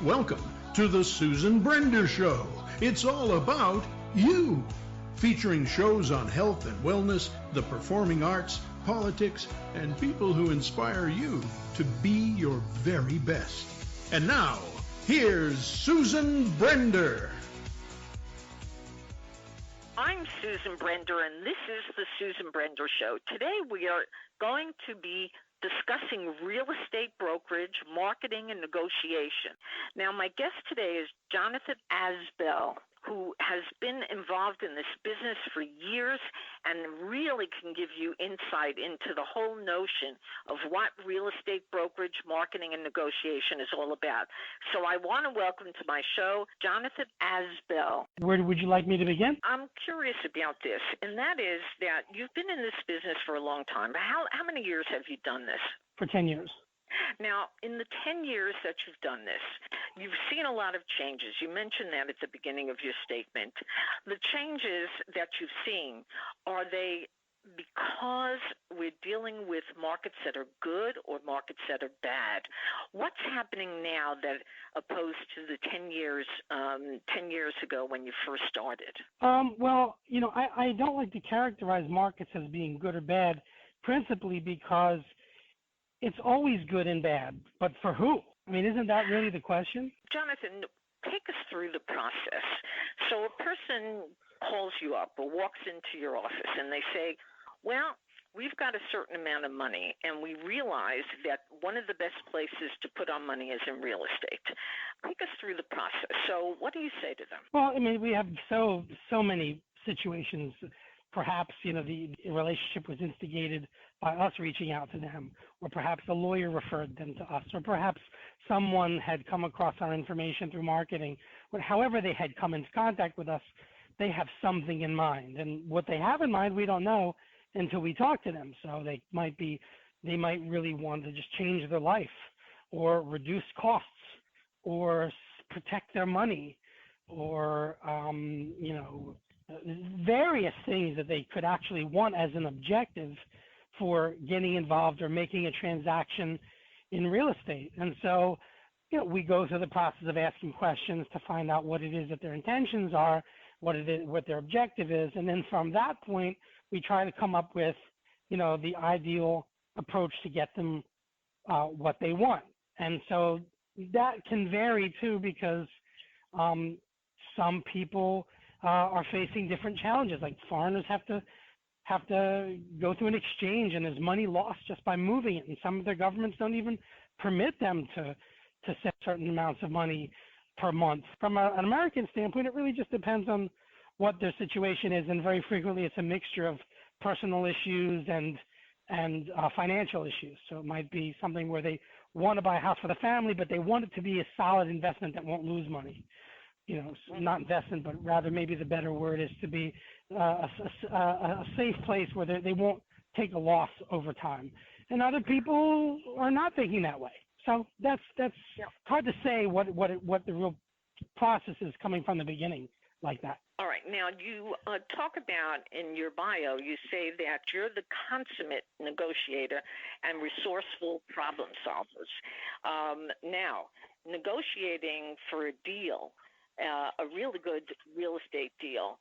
Welcome to the Susan Brender Show. It's all about you. Featuring shows on health and wellness, the performing arts, politics, and people who inspire you to be your very best. And now, here's Susan Brender. I'm Susan Brender, and this is the Susan Brender Show. Today we are going to be discussing real estate brokerage, marketing, and negotiation. Now, my guest today is Jonathan Asbell, who has been involved in this business for years and really can give you insight into the whole notion of what real estate brokerage, marketing, and negotiation is all about. So I want to welcome to my show Jonathan Asbell. Where would you like me to begin? I'm curious about this, and that is that you've been in this business for a long time. How many years have you done this? For 10 years. Now, in the 10 years that you've done this, you've seen a lot of changes. You mentioned that at the beginning of your statement. The changes that you've seen, are they because we're dealing with markets that are good or markets that are bad? What's happening now that opposed to the 10 years ago when you first started? Well, I don't like to characterize markets as being good or bad, principally because it's always good and bad, but for who? I mean, isn't that really the question? Jonathan, take us through the process. So a person calls you up or walks into your office and they say, well, we've got a certain amount of money and we realize that one of the best places to put our money is in real estate. Take us through the process. So what do you say to them? Well, I mean, we have so many situations. Perhaps, the relationship was instigated by us reaching out to them, or perhaps a lawyer referred them to us, or perhaps someone had come across our information through marketing. But however they had come into contact with us, they have something in mind. And what they have in mind, we don't know until we talk to them. So they might really want to just change their life or reduce costs or protect their money or, various things that they could actually want as an objective for getting involved or making a transaction in real estate. And so, we go through the process of asking questions to find out what it is that their intentions are, what their objective is. And then from that point, we try to come up with, the ideal approach to get them what they want. And so that can vary too, because some people are facing different challenges. Like foreigners have to go through an exchange, and there's money lost just by moving it. And some of their governments don't even permit them to set certain amounts of money per month. From an American standpoint, it really just depends on what their situation is, and very frequently it's a mixture of personal issues and financial issues. So it might be something where they want to buy a house for the family, but they want it to be a solid investment that won't lose money. Not investment, but rather maybe the better word is to be a safe place where they won't take a loss over time. And other people are not thinking that way. So that's hard to say what the real process is coming from the beginning like that. All right. Now, you talk about in your bio, you say that you're the consummate negotiator and resourceful problem solvers. Now, negotiating for a deal, a really good real estate deal.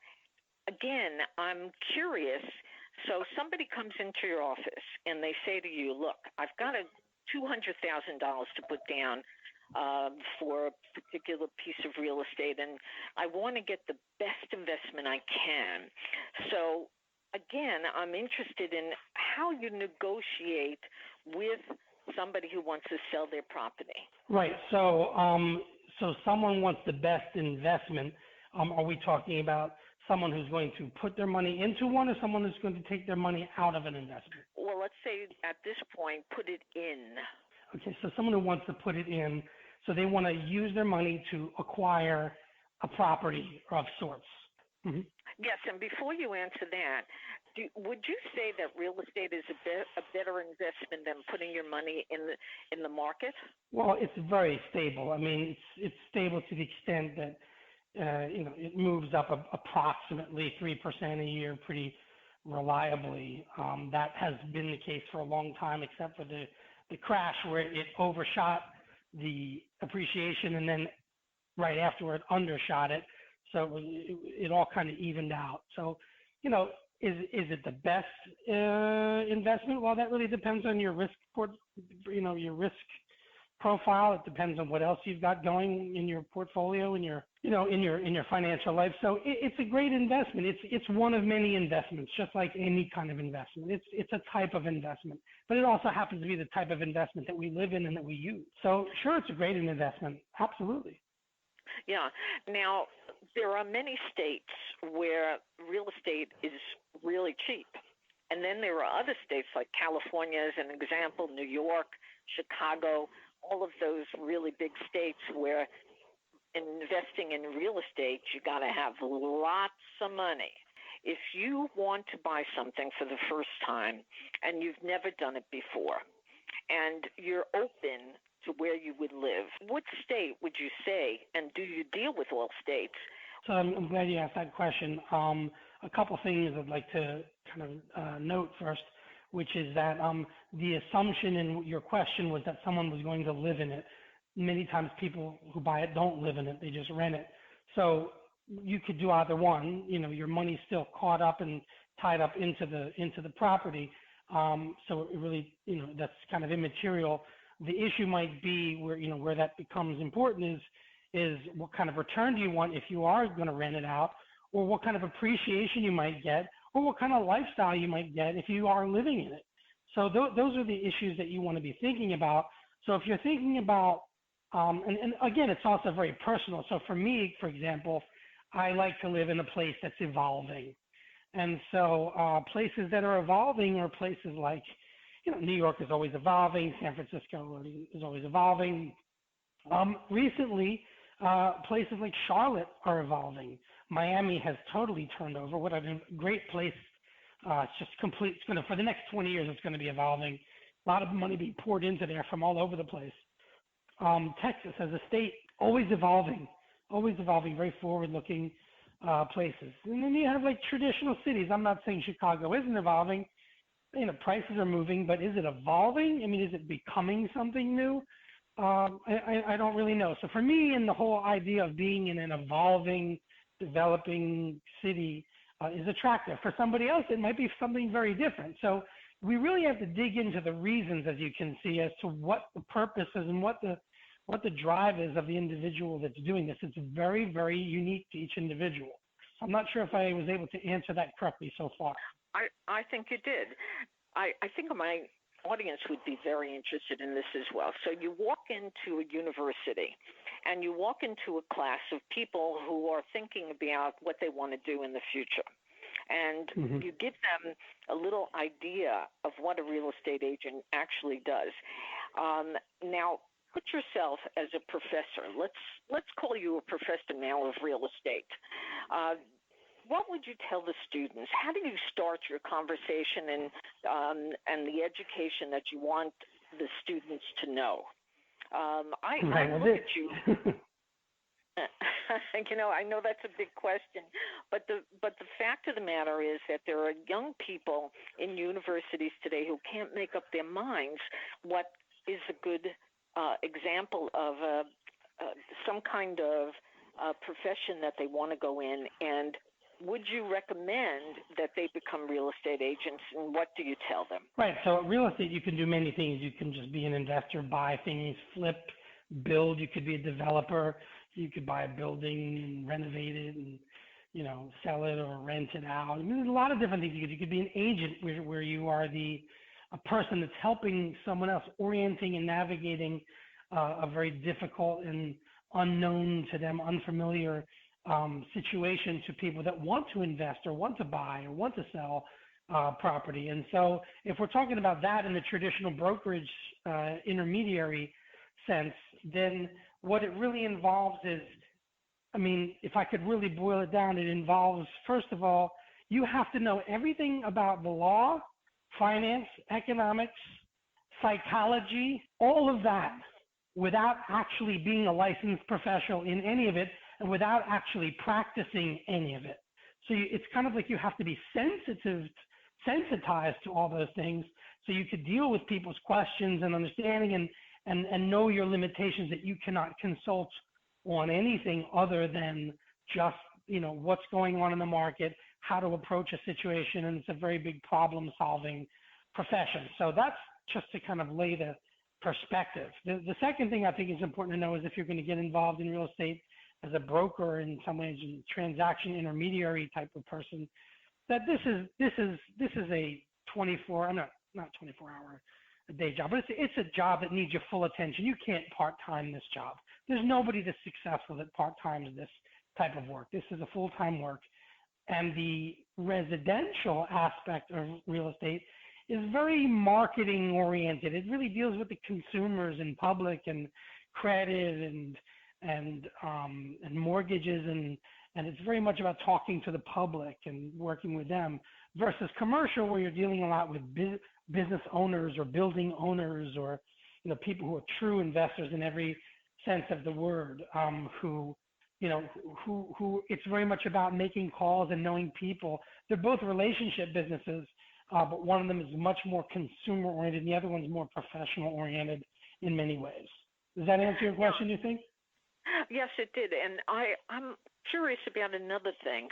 Again, I'm curious. So somebody comes into your office and they say to you, look, I've got $200,000 to put down for a particular piece of real estate, and I want to get the best investment I can. So again, I'm interested in how you negotiate with somebody who wants to sell their property. Right. So someone wants the best investment. Are we talking about someone who's going to put their money into one, or someone who's going to take their money out of an investment? Well, let's say at this point, put it in. Okay, so someone who wants to put it in, so they want to use their money to acquire a property of sorts. Mm-hmm. Yes, and before you answer that, would you say that real estate is a better investment than putting your money in the market? Well, it's very stable. I mean, it's stable to the extent that it moves up approximately 3% a year pretty reliably. That has been the case for a long time, except for the crash where it overshot the appreciation, and then right afterward undershot it. So it all kind of evened out. So, is it the best investment? Well, that really depends on your risk your risk profile. It depends on what else you've got going in your portfolio, in your financial life. So it's a great investment. It's one of many investments, just like any kind of investment. It's a type of investment, but it also happens to be the type of investment that we live in and that we use. So sure, it's a great investment. Absolutely. Yeah. Now, there are many states where real estate is really cheap. And then there are other states like California, as an example, New York, Chicago, all of those really big states where investing in real estate, you got to have lots of money. If you want to buy something for the first time and you've never done it before, and you're open to where you would live, what state would you say, and do you deal with all states? So I'm glad you asked that question. A couple things I'd like to kind of note first, which is that the assumption in your question was that someone was going to live in it. Many times people who buy it don't live in it, they just rent it. So you could do either one. Your money's still caught up and tied up into the property. So it really, that's kind of immaterial. The issue might be where that becomes important is what kind of return do you want if you are going to rent it out, or what kind of appreciation you might get, or what kind of lifestyle you might get if you are living in it. So those are the issues that you want to be thinking about. So if you're thinking about, and again, it's also very personal. So for me, for example, I like to live in a place that's evolving. And so places that are evolving are places like, New York is always evolving, San Francisco is always evolving. Recently, places like Charlotte are evolving. Miami has totally turned over. What a great place. It's just complete. It's going to, for the next 20 years, it's going to be evolving. A lot of money being poured into there from all over the place. Texas as a state, always evolving, very forward-looking places. And then you have like traditional cities. I'm not saying Chicago isn't evolving. Prices are moving, but is it evolving? I mean, is it becoming something new? I don't really know. So for me, in the whole idea of being in an evolving, developing city is attractive. For somebody else, it might be something very different. So we really have to dig into the reasons, as you can see, as to what the purpose is and what the drive is of the individual that's doing this. It's very, very unique to each individual. I'm not sure if I was able to answer that correctly so far. I think you did. I think my audience would be very interested in this as well. So you walk into a university and you walk into a class of people who are thinking about what they want to do in the future. And you give them a little idea of what a real estate agent actually does. Now, put yourself as a professor. Let's call you a professor now of real estate. What would you tell the students? How do you start your conversation and the education that you want the students to know? I look at you. I know that's a big question, but the fact of the matter is that there are young people in universities today who can't make up their minds what is a good example of some kind of profession that they want to go in, and would you recommend that they become real estate agents, and what do you tell them? Right. So real estate, you can do many things. You can just be an investor, buy things, flip, build. You could be a developer. You could buy a building and renovate it and, sell it or rent it out. I mean, there's a lot of different things. You could be an agent where you are a person that's helping someone else, orienting and navigating a very difficult and unknown to them, unfamiliar situation to people that want to invest or want to buy or want to sell property. And so if we're talking about that in the traditional brokerage intermediary sense, then what it really involves is, if I could really boil it down, it involves, first of all, you have to know everything about the law, finance, economics, psychology, all of that without actually being a licensed professional in any of it, and without actually practicing any of it. So it's kind of like you have to be sensitized to all those things so you could deal with people's questions and understanding and know your limitations, that you cannot consult on anything other than just, what's going on in the market, how to approach a situation, and it's a very big problem-solving profession. So that's just to kind of lay the perspective. The second thing I think is important to know is if you're going to get involved in real estate as a broker, in some ways a transaction intermediary type of person, that this is a 24-hour a day job, but it's a job that needs your full attention. You can't part-time this job. There's nobody that's successful that part-times this type of work. This is a full-time work. And the residential aspect of real estate is very marketing oriented. It really deals with the consumers and public and credit and mortgages, and it's very much about talking to the public and working with them, versus commercial, where you're dealing a lot with business owners or building owners, or people who are true investors in every sense of the word, who it's very much about making calls and knowing people. They're both relationship businesses, but one of them is much more consumer oriented and the other one's more professional oriented in many ways. Does that answer your question, you think? Yes, it did. And I'm curious about another thing.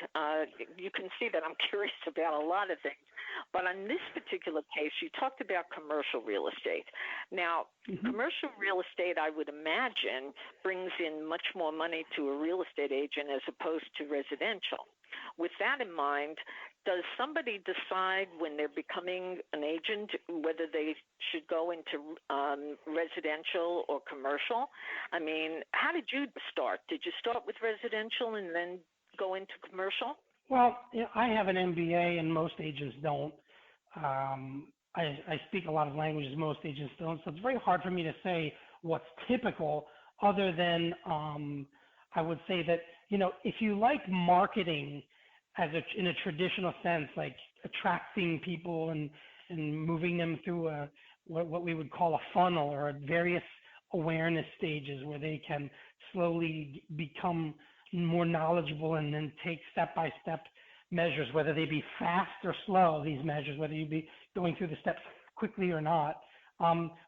You can see that I'm curious about a lot of things. But on this particular case, you talked about commercial real estate. Now, commercial real estate, I would imagine, brings in much more money to a real estate agent as opposed to residential. With that in mind, does somebody decide when they're becoming an agent whether they should go into residential or commercial? I mean, how did you start? Did you start with residential and then go into commercial? Well, I have an MBA and most agents don't. I speak a lot of languages most agents don't, so it's very hard for me to say what's typical, other than I would say that, if you like marketing in a traditional sense, like attracting people and moving them through what we would call a funnel, or various awareness stages where they can slowly become more knowledgeable and then take step-by-step measures, whether they be fast or slow, these measures, whether you be going through the steps quickly or not.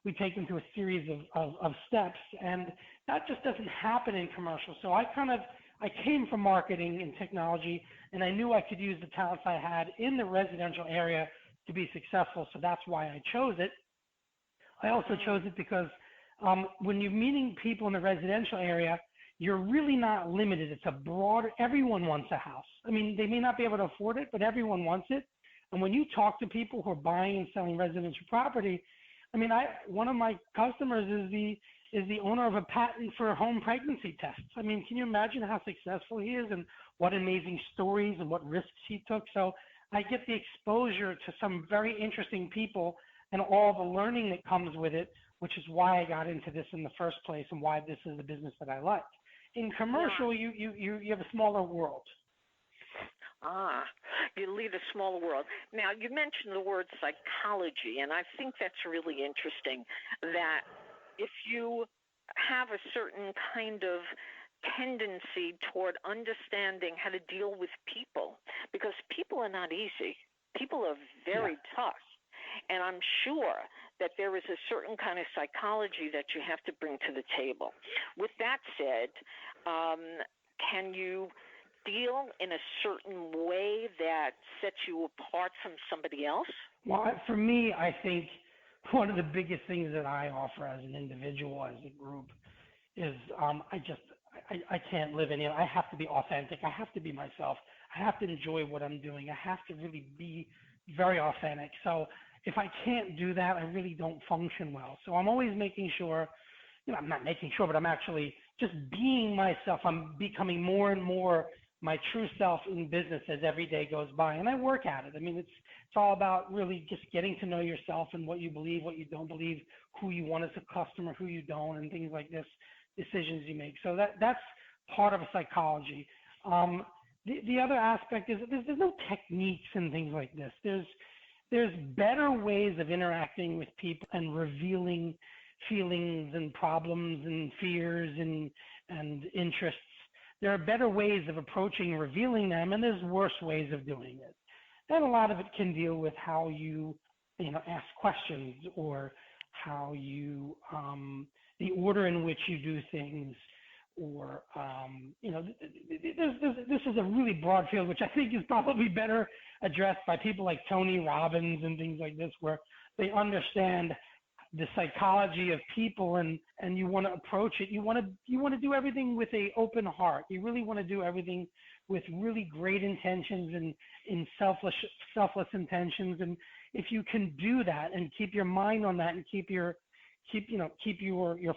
We take them through a series of steps, and that just doesn't happen in commercial. So I came from marketing and technology, and I knew I could use the talents I had in the residential area to be successful, so that's why I chose it. I also chose it because when you're meeting people in the residential area, you're really not limited. It's a broader, everyone wants a house. I mean, they may not be able to afford it, but everyone wants it. And when you talk to people who are buying and selling residential property, I mean, one of my customers is the owner of a patent for home pregnancy tests. I mean, can you imagine how successful he is and what amazing stories and what risks he took? So I get the exposure to some very interesting people and all the learning that comes with it, which is why I got into this in the first place and why this is the business that I like. In commercial, you have a smaller world. You lead a smaller world. Now, you mentioned the word psychology, and I think that's really interesting, that if you have a certain kind of tendency toward understanding how to deal with people, because people are not easy. People are very tough. And I'm sure that there is a certain kind of psychology that you have to bring to the table. With that said, can you deal in a certain way that sets you apart from somebody else? Well, for me, I think one of the biggest things that I offer as an individual, as a group, is I can't live any. I have to be authentic. I have to be myself. I have to enjoy what I'm doing. I have to really be very authentic. So if I can't do that, I really don't function well. So I'm always making sure, I'm not making sure, but I'm actually just being myself. I'm becoming more and more my true self in business as every day goes by, and I work at it. I mean, it's all about really just getting to know yourself and what you believe, what you don't believe, who you want as a customer, who you don't, and things like this, decisions you make. So that's part of a psychology. The other aspect is that there's no techniques and things like this. There's better ways of interacting with people and revealing feelings and problems and fears and interests. There are better ways of approaching and revealing them, and there's worse ways of doing it. And a lot of it can deal with how you ask questions or how you, the order in which you do things, or, this is a really broad field, which I think is probably better addressed by people like Tony Robbins and things like this, where they understand the psychology of people, and you want to approach it. You want to do everything with an open heart. You really want to do everything with really great intentions and in selfless intentions. And if you can do that and keep your mind on that and keep your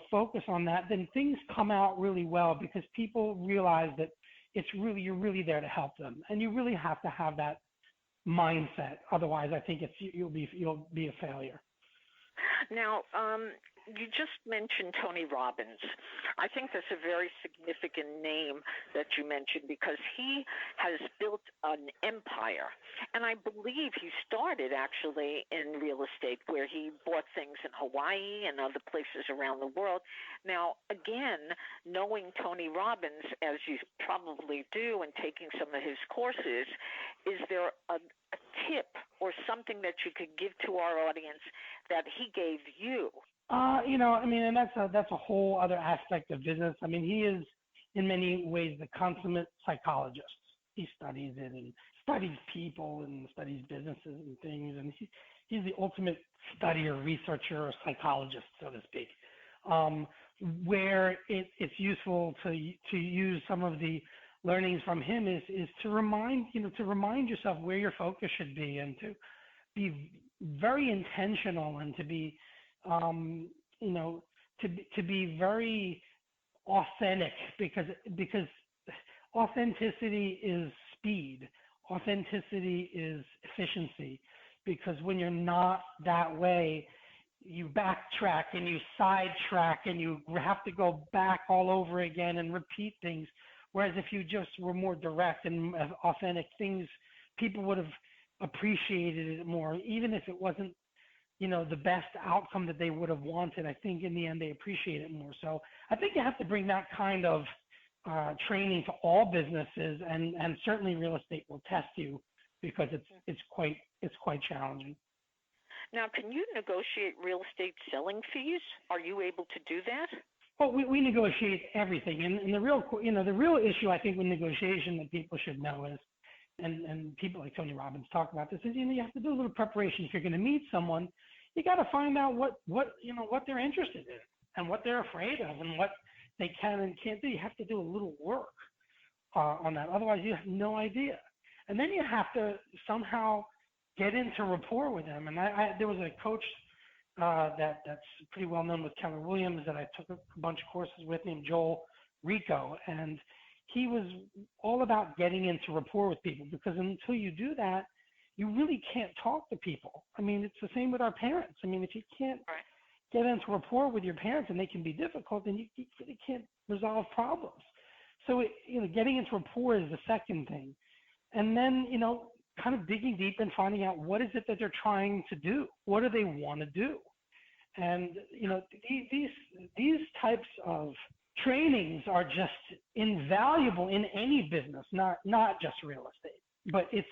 focus on that, then things come out really well, because people realize that you're really there to help them, and you really have to have that mindset. Otherwise, I think you'll be a failure. Now, you just mentioned Tony Robbins. I think that's a very significant name that you mentioned, because he has built an empire. And I believe he started actually in real estate, where he bought things in Hawaii and other places around the world. Now, again, knowing Tony Robbins, as you probably do, and taking some of his courses, is there a tip or something that you could give to our audience that he gave you? And that's a whole other aspect of business. I mean, he is in many ways the consummate psychologist. He studies it and studies people and studies businesses and things, and he's the ultimate studier, researcher, or psychologist, so to speak. Where it's useful to use some of the learnings from him is to remind yourself where your focus should be, and to be very intentional, and to be to be very authentic, because authenticity is speed. Authenticity is efficiency, because when you're not that way, you backtrack and you sidetrack and you have to go back all over again and repeat things. Whereas if you just were more direct and authentic, people would have appreciated it more, even if it wasn't, the best outcome that they would have wanted. I think in the end they appreciate it more. So I think you have to bring that kind of training to all businesses, and certainly real estate will test you, because it's quite challenging. Now, can you negotiate real estate selling fees? Are you able to do that? Well, we negotiate everything, and the real issue I think with negotiation that people should know is, and people like Tony Robbins talk about this, is you have to do a little preparation. If you're going to meet someone, you got to find out what they're interested in and what they're afraid of and what they can and can't do. You have to do a little work on that. Otherwise, you have no idea. And then you have to somehow get into rapport with them. And there was a coach that's pretty well known with Keller Williams that I took a bunch of courses with, named Joel Rico, and he was all about getting into rapport with people, because until you do that, you really can't talk to people. I mean, it's the same with our parents. I mean, if you can't get into rapport with your parents, and they can be difficult, then you really can't resolve problems. So, getting into rapport is the second thing. And then, kind of digging deep and finding out what is it that they're trying to do. What do they want to do? And, these types of trainings are just invaluable in any business, not just real estate, but it's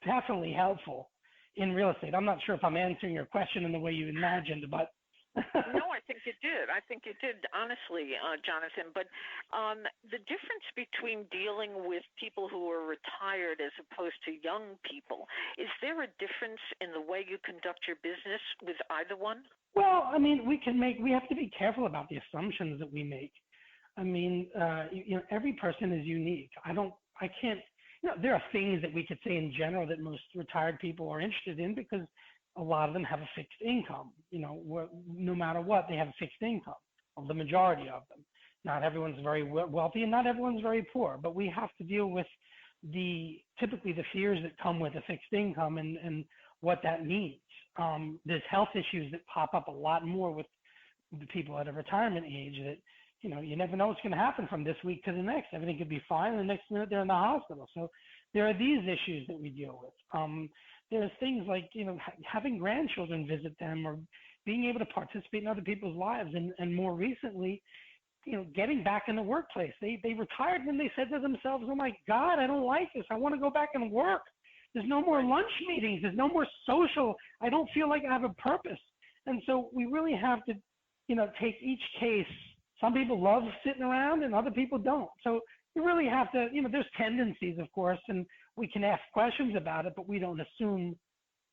definitely helpful in real estate. I'm not sure if I'm answering your question in the way you imagined, but No, I think you did. Honestly, Jonathan. But the difference between dealing with people who are retired as opposed to young people, is there a difference in the way you conduct your business with either one? Well, I mean, we have to be careful about the assumptions that we make. I mean, every person is unique. There are things that we could say in general that most retired people are interested in, because a lot of them have a fixed income. No matter what, they have a fixed income, of the majority of them. Not everyone's very wealthy, and not everyone's very poor, but we have to deal with typically the fears that come with a fixed income and what that means. There's health issues that pop up a lot more with the people at a retirement age that, you never know what's going to happen from this week to the next. Everything could be fine, and the next minute they're in the hospital. So there are these issues that we deal with. There's things like, having grandchildren visit them, or being able to participate in other people's lives. And more recently, getting back in the workplace. They retired and they said to themselves, oh my God, I don't like this. I want to go back and work. There's no more lunch meetings. There's no more social. I don't feel like I have a purpose. And so we really have to, take each case. Some people love sitting around and other people don't. So you really have to, there's tendencies, of course, and we can ask questions about it, but we don't assume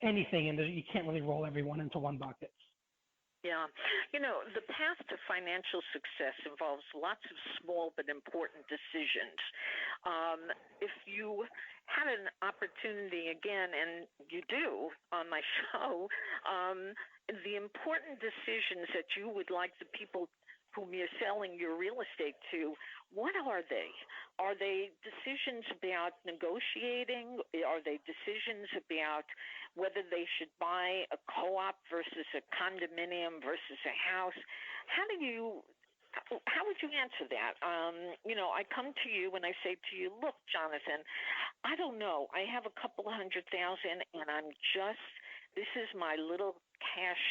anything, and you can't really roll everyone into one bucket. Yeah. The path to financial success involves lots of small but important decisions. If you had an opportunity again, and you do on my show, the important decisions that you would like the people whom you're selling your real estate to, what are they? Are they decisions about negotiating? Are they decisions about whether they should buy a co-op versus a condominium versus a house? How would you answer that? I come to you and I say to you, look, Jonathan, I don't know. I have a couple of $100,000 and this is my little cash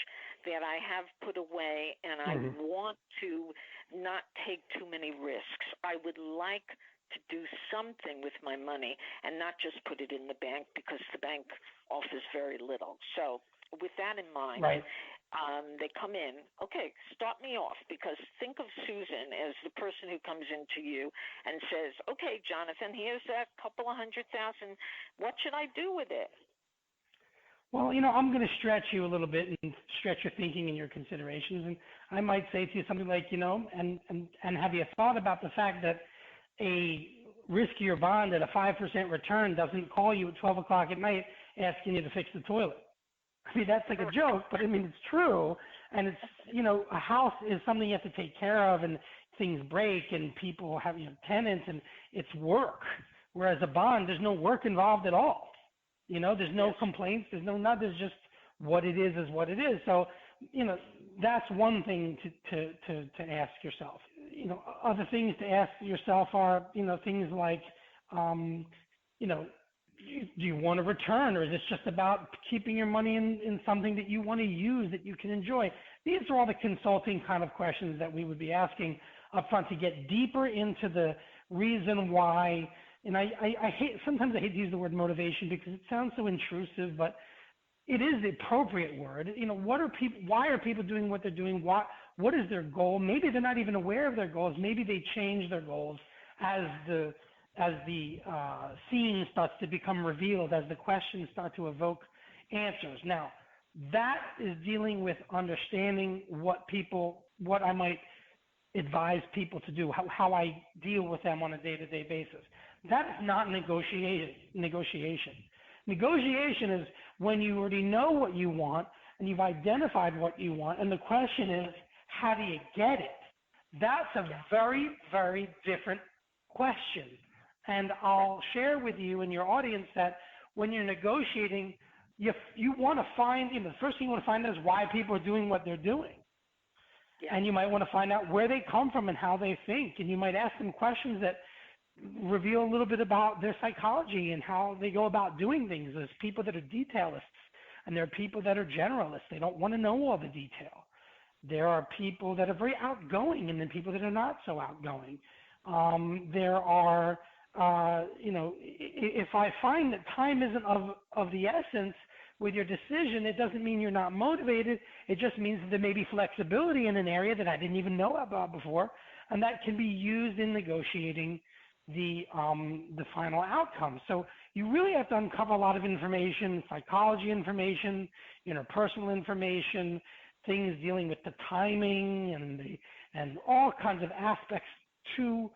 that I have put away, and I want to not take too many risks. I would like to do something with my money and not just put it in the bank because the bank offers very little. So with that in mind, they come in, okay, start me off, because think of Susan as the person who comes into you and says, okay, Jonathan, here's that couple of $100,000. What should I do with it? Well, I'm going to stretch you a little bit and stretch your thinking and your considerations. And I might say to you something like, and have you thought about the fact that a riskier bond at a 5% return doesn't call you at 12 o'clock at night asking you to fix the toilet? I mean, that's like a joke, but I mean, it's true. And it's, a house is something you have to take care of, and things break and people have, tenants, and it's work. Whereas a bond, there's no work involved at all. There's no complaints. There's just what it is what it is. So, that's one thing to ask yourself. Other things to ask yourself are, things like, do you want to return, or is this just about keeping your money in something that you want to use, that you can enjoy? These are all the consulting kind of questions that we would be asking up front to get deeper into the reason why. And sometimes I hate to use the word motivation because it sounds so intrusive, but it is the appropriate word. Why are people doing what they're doing? What is their goal? Maybe they're not even aware of their goals. Maybe they change their goals as the scene starts to become revealed, as the questions start to evoke answers. Now, that is dealing with understanding what I might advise people to do, how I deal with them on a day-to-day basis. That is not negotiation. Negotiation is when you already know what you want and you've identified what you want, and the question is, how do you get it? That's a very, very different question. And I'll share with you and your audience that when you're negotiating, you want to find, the first thing you want to find out is why people are doing what they're doing. Yeah. And you might want to find out where they come from and how they think. And you might ask them questions that reveal a little bit about their psychology and how they go about doing things. There's people that are detailists, and there are people that are generalists. They don't want to know all the detail. There are people that are very outgoing, and then people that are not so outgoing. There are, if I find that time isn't of the essence with your decision, it doesn't mean you're not motivated. It just means that there may be flexibility in an area that I didn't even know about before, and that can be used in negotiating the final outcome. So you really have to uncover a lot of information, psychology information, interpersonal information, things dealing with the timing and all kinds of aspects to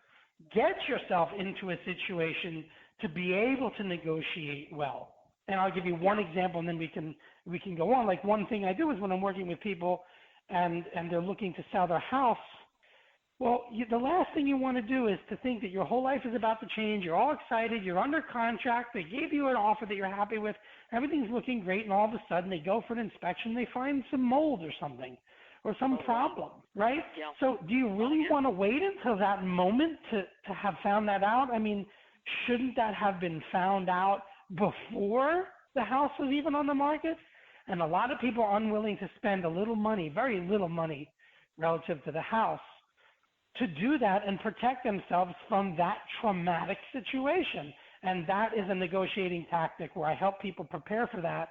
get yourself into a situation to be able to negotiate well. And I'll give you one example, and then we can go on. Like, one thing I do is when I'm working with people and they're looking to sell their house, well, the last thing you want to do is to think that your whole life is about to change. You're all excited. You're under contract. They gave you an offer that you're happy with. Everything's looking great, and all of a sudden they go for an inspection. They find some mold or something, or some problem, right? Yeah. So do you really want to wait until that moment to have found that out? I mean, shouldn't that have been found out before the house was even on the market? And a lot of people are unwilling to spend a little money, very little money relative to the house, to do that and protect themselves from that traumatic situation. And that is a negotiating tactic where I help people prepare for that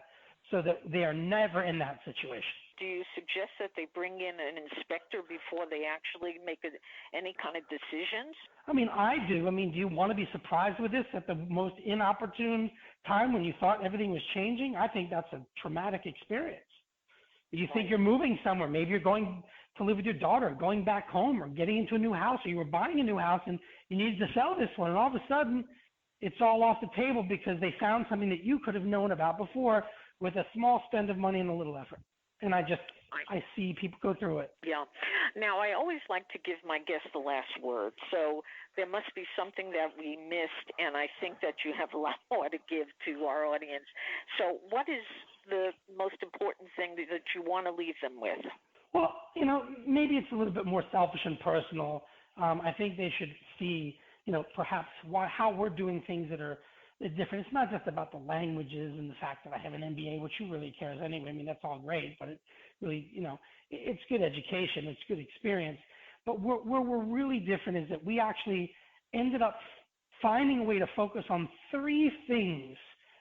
so that they are never in that situation. Do you suggest that they bring in an inspector before they actually make any kind of decisions? I mean, I do. I mean, do you want to be surprised with this at the most inopportune time when you thought everything was changing? I think that's a traumatic experience. You think you're moving somewhere. Maybe you're going to live with your daughter, going back home, or getting into a new house, or you were buying a new house and you needed to sell this one, and all of a sudden it's all off the table because they found something that you could have known about before with a small spend of money and a little effort. And I see people go through it. Yeah. Now, I always like to give my guests the last word. So there must be something that we missed, and I think that you have a lot more to give to our audience. So what is the most important thing that you want to leave them with? Well, maybe it's a little bit more selfish and personal. I think they should see, perhaps how we're doing things that are different. It's not just about the languages and the fact that I have an MBA, which who really cares anyway? I mean, that's all great, but it really, it's good education, it's good experience. But where we're really different is that we actually ended up finding a way to focus on 3 things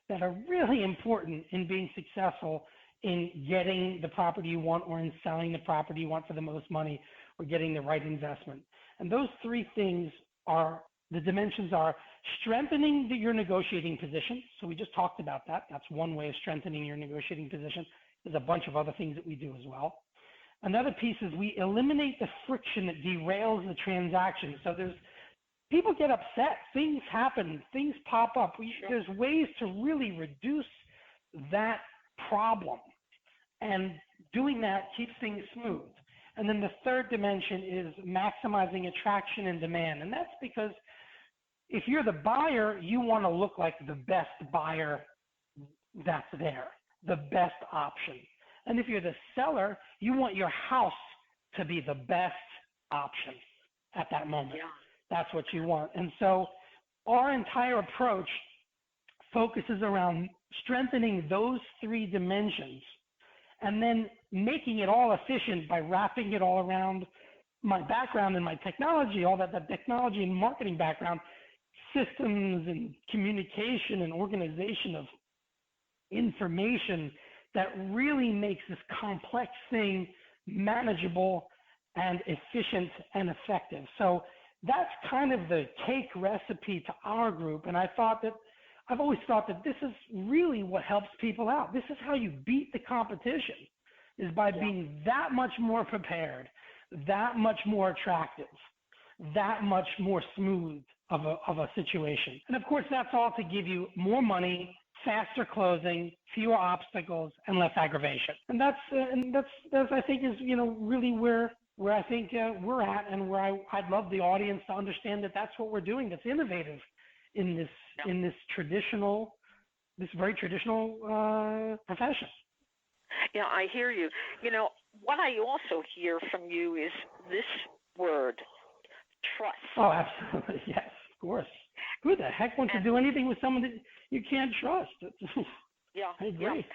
that are really important in being successful in getting the property you want, or in selling the property you want for the most money, or getting the right investment. And those 3 things are, the dimensions are strengthening your negotiating position. So we just talked about that. That's one way of strengthening your negotiating position. There's a bunch of other things that we do as well. Another piece is we eliminate the friction that derails the transaction. So people get upset, things happen, things pop up. There's ways to really reduce that problem, and doing that keeps things smooth. And then the third dimension is maximizing attraction and demand. And that's because if you're the buyer, you want to look like the best buyer that's there, the best option. And if you're the seller, you want your house to be the best option at that moment. Yeah. That's what you want. And so our entire approach focuses around strengthening those 3 dimensions and then making it all efficient by wrapping it all around my background and my technology, all that technology and marketing background, systems and communication and organization of information that really makes this complex thing manageable and efficient and effective. So that's kind of the cake recipe to our group. And I've always thought that this is really what helps people out. This is how you beat the competition, is by being that much more prepared, that much more attractive, that much more smooth of a situation. And of course, that's all to give you more money, faster closing, fewer obstacles, and less aggravation. And that's I think is really where I think we're at, and where I'd love the audience to understand that that's what we're doing. That's innovative in this very traditional profession. Yeah, I hear you. What I also hear from you is this word, trust. Oh, absolutely. Yes, of course. Who the heck wants to do anything with someone that you can't trust? Yeah, I agree.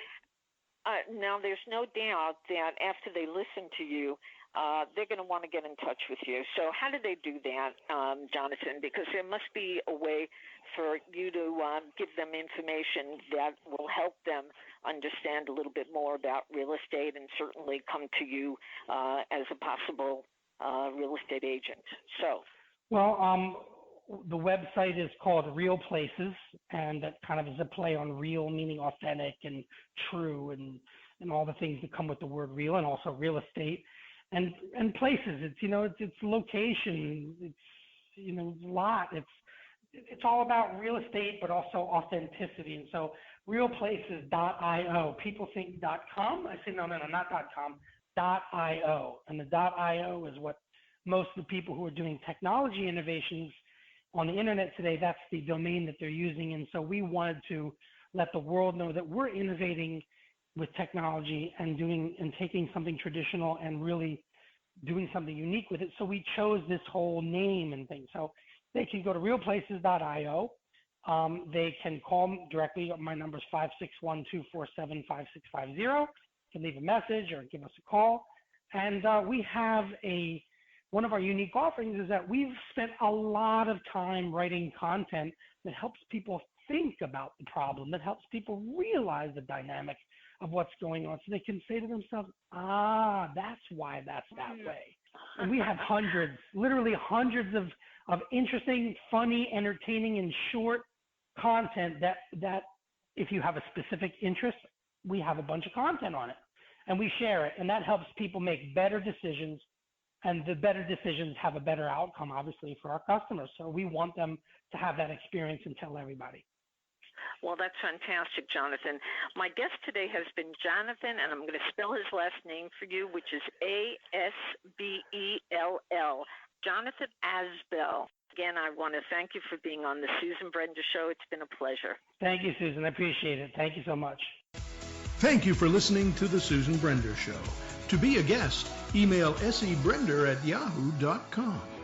Yeah. Now, there's no doubt that after they listen to you, they're going to want to get in touch with you. So how do they do that, Jonathan? Because there must be a way for you to give them information that will help them understand a little bit more about real estate, and certainly come to you as a possible real estate agent. So, well, the website is called Real Places, and that kind of is a play on real, meaning authentic and true, and all the things that come with the word real, and also real estate. And places, it's location, it's lot, it's all about real estate, but also authenticity. And so realplaces.io. People think .com. I say no, not .com, .io. And the .io is what most of the people who are doing technology innovations on the internet today, that's the domain that they're using. And so we wanted to let the world know that we're innovating with technology and taking something traditional and really doing something unique with it. So we chose this whole name and thing. So they can go to realplaces.io. They can call me directly. My number is 561-247-5650. You can leave a message or give us a call. And we have one of our unique offerings is that we've spent a lot of time writing content that helps people think about the problem, that helps people realize the dynamic of what's going on. So they can say to themselves, that's why that's that way. And we have literally hundreds of interesting, funny, entertaining, and short content that if you have a specific interest, we have a bunch of content on it. And we share it. And that helps people make better decisions. And the better decisions have a better outcome, obviously, for our customers. So we want them to have that experience and tell everybody. Well, that's fantastic, Jonathan. My guest today has been Jonathan, and I'm going to spell his last name for you, which is Asbell, Jonathan Asbell. Again, I want to thank you for being on the Susan Brender Show. It's been a pleasure. Thank you, Susan. I appreciate it. Thank you so much. Thank you for listening to the Susan Brender Show. To be a guest, email sebrender@yahoo.com.